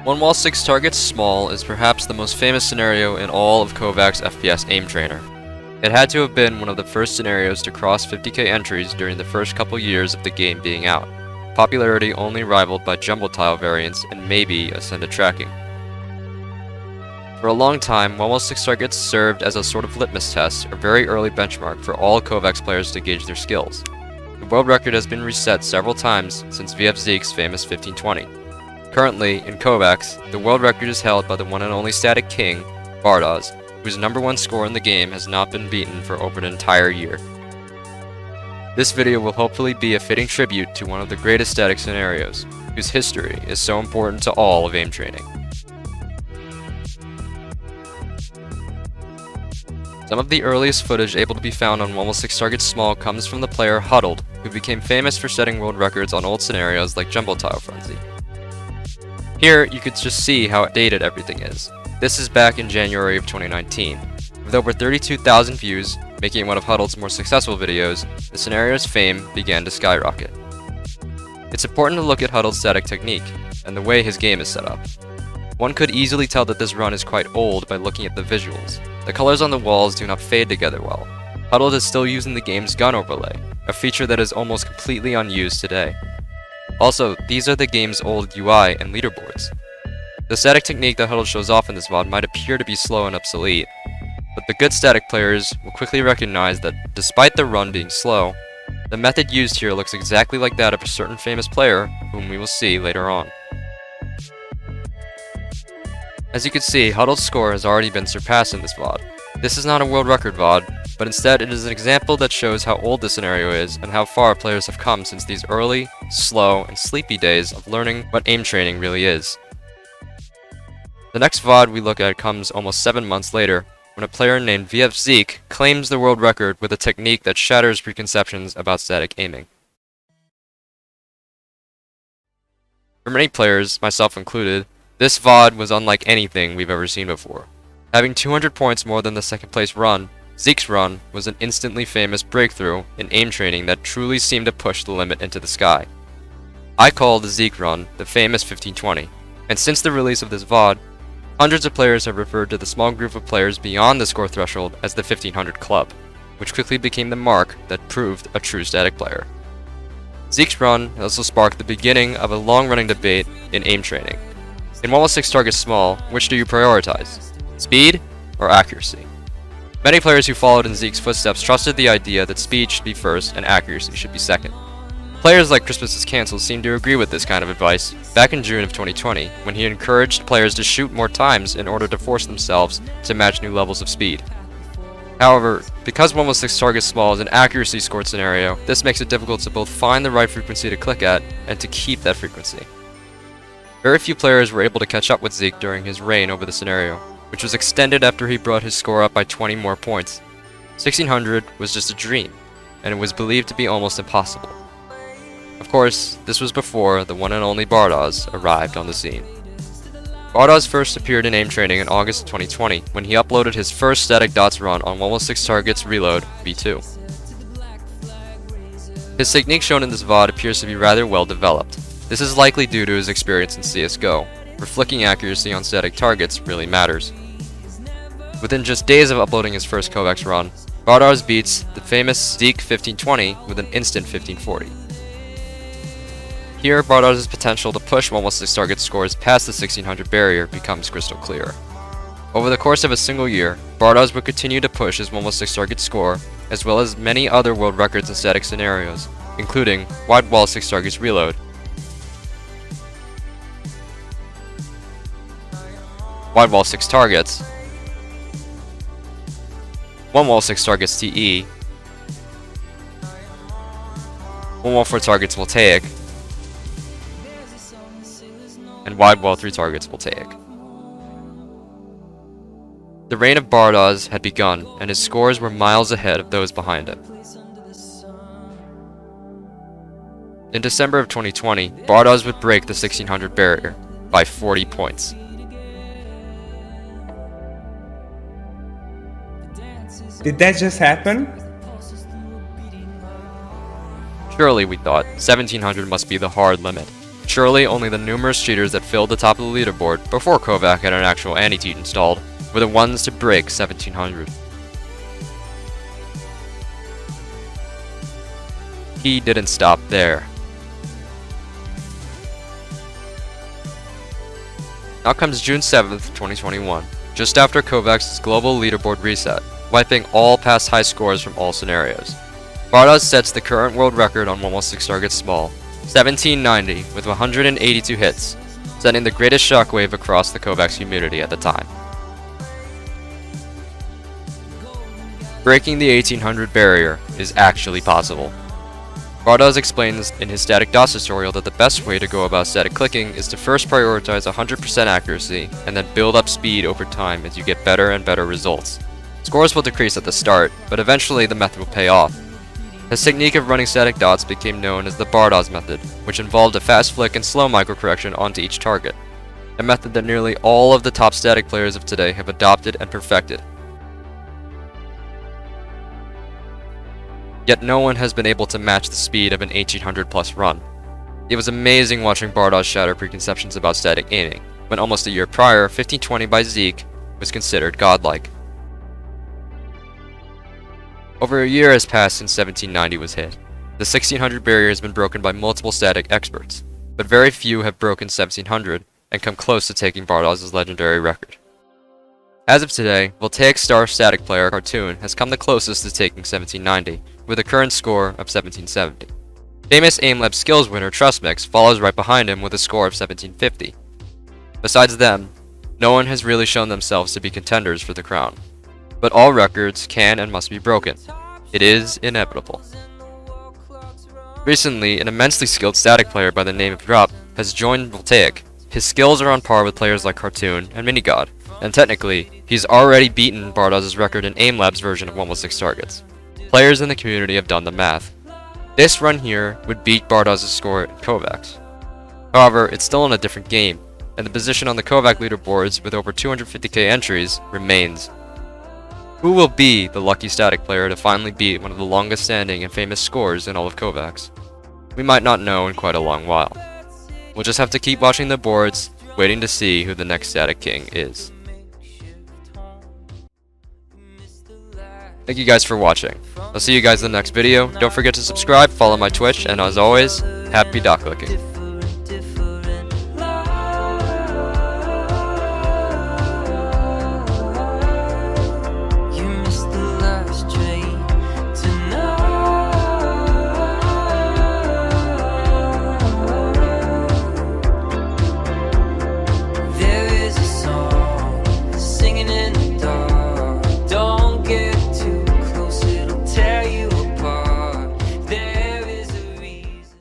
1wall6targets small is perhaps the most famous scenario in all of Kovac's FPS aim trainer. It had to have been one of the first scenarios to cross 50k entries during the first couple years of the game being out, popularity only rivaled by jumbo tile variants and maybe ascended tracking. For a long time, 1wall6targets served as a sort of litmus test or very early benchmark for all Kovac's players to gauge their skills. The world record has been reset several times since VF Zeke's famous 1520. Currently, in Kovac's, the world record is held by the one and only static king, Bardaz, whose #1 score in the game has not been beaten for over an entire year. This video will hopefully be a fitting tribute to one of the greatest static scenarios, whose history is so important to all of aim training. Some of the earliest footage able to be found on 1wall6targets small comes from the player Huddled, who became famous for setting world records on old scenarios like Jumbo Tile Frenzy. Here, you could just see how dated everything is. This is back in January of 2019. With over 32,000 views, making it one of Huddled's more successful videos, the scenario's fame began to skyrocket. It's important to look at Huddled's static technique, and the way his game is set up. One could easily tell that this run is quite old by looking at the visuals. The colors on the walls do not fade together well. Huddled is still using the game's gun overlay, a feature that is almost completely unused today. Also, these are the game's old UI and leaderboards. The static technique that Huddled shows off in this VOD might appear to be slow and obsolete, but the good static players will quickly recognize that despite the run being slow, the method used here looks exactly like that of a certain famous player whom we will see later on. As you can see, Huddled's score has already been surpassed in this VOD. This is not a world record VOD, but instead it is an example that shows how old the scenario is and how far players have come since these early, slow, and sleepy days of learning what aim training really is. The next VOD we look at comes almost 7 months later, when a player named VF Zeke claims the world record with a technique that shatters preconceptions about static aiming. For many players, myself included, this VOD was unlike anything we've ever seen before. Having 200 points more than the second place run, Zeke's run was an instantly famous breakthrough in aim training that truly seemed to push the limit into the sky. I call the Zeke run the famous 1520, and since the release of this VOD, hundreds of players have referred to the small group of players beyond the score threshold as the 1500 Club, which quickly became the mark that proved a true static player. Zeke's run also sparked the beginning of a long-running debate in aim training. In 1wall6targets small, which do you prioritize? Speed or accuracy? Many players who followed in Zeke's footsteps trusted the idea that speed should be first and accuracy should be second. Players like Christmas is Cancelled seem to agree with this kind of advice back in June of 2020, when he encouraged players to shoot more times in order to force themselves to match new levels of speed. However, because 1wall6targets small is an accuracy scored scenario, this makes it difficult to both find the right frequency to click at and to keep that frequency. Very few players were able to catch up with Zeke during his reign over the scenario, which was extended after he brought his score up by 20 more points. 1600 was just a dream, and it was believed to be almost impossible. Of course, this was before the one and only Bardaz arrived on the scene. Bardaz first appeared in aim training in August of 2020 when he uploaded his first static dots run on 1wall6targets Reload v2. His technique shown in this VOD appears to be rather well developed. This is likely due to his experience in CSGO, where flicking accuracy on static targets really matters. Within just days of uploading his first Kovac's run, Bardaz beats the famous Zeke 1520 with an instant 1540. Here, Bardaz's potential to push 1wall6targets scores past the 1600 barrier becomes crystal clear. Over the course of a single year, Bardaz would continue to push his 1wall6targets score, as well as many other world records in static scenarios, including 1wall6targets Reload, 1wall6targets, 1wall6targets TE, 1wall4targets Voltaic, and wall3targets Voltaic. The reign of Bardaz had begun, and his scores were miles ahead of those behind him. In December of 2020, Bardaz would break the 1600 barrier by 40 points. Did that just happen? Surely, we thought, 1700 must be the hard limit. Surely only the numerous cheaters that filled the top of the leaderboard before Kovac had an actual anti-cheat installed were the ones to break 1700. He didn't stop there. Now comes June 7th, 2021, just after Kovac's global leaderboard reset, wiping all past high scores from all scenarios. Bardaz sets the current world record on 1wall6targets small, 1790 with 182 hits, sending the greatest shockwave across the Kovac community at the time. Breaking the 1800 barrier is actually possible. Bardaz explains in his static dots tutorial that the best way to go about static clicking is to first prioritize 100% accuracy and then build up speed over time as you get better and better results. Scores will decrease at the start, but eventually the method will pay off. His technique of running static dots became known as the Bardaz method, which involved a fast flick and slow microcorrection onto each target, a method that nearly all of the top static players of today have adopted and perfected. Yet no one has been able to match the speed of an 1800 plus run. It was amazing watching Bardaz shatter preconceptions about static aiming, when almost a year prior, 1520 by Zeke was considered godlike. Over a year has passed since 1790 was hit. The 1600 barrier has been broken by multiple static experts, but very few have broken 1700 and come close to taking Bardaz's legendary record. As of today, Voltaic star static player Cartoon has come the closest to taking 1790, with a current score of 1770. Famous AimLab skills winner Trustmix follows right behind him with a score of 1750. Besides them, no one has really shown themselves to be contenders for the crown. But all records can and must be broken. It is inevitable. Recently, an immensely skilled static player by the name of Drop has joined Voltaic. His skills are on par with players like Cartoon and Minigod, and technically, he's already beaten Bardaz's record in AimLab's version of 1wall6targets. Players in the community have done the math. This run here would beat Bardaz's score in Kovac's. However, it's still in a different game, and the position on the Kovac leaderboards with over 250k entries remains. Who will be the lucky static player to finally beat one of the longest standing and famous scores in all of Kovac's? We might not know in quite a long while. We'll just have to keep watching the boards, waiting to see who the next static king is. Thank you guys for watching. I'll see you guys in the next video. Don't forget to subscribe, follow my Twitch, and as always, happy dot clicking.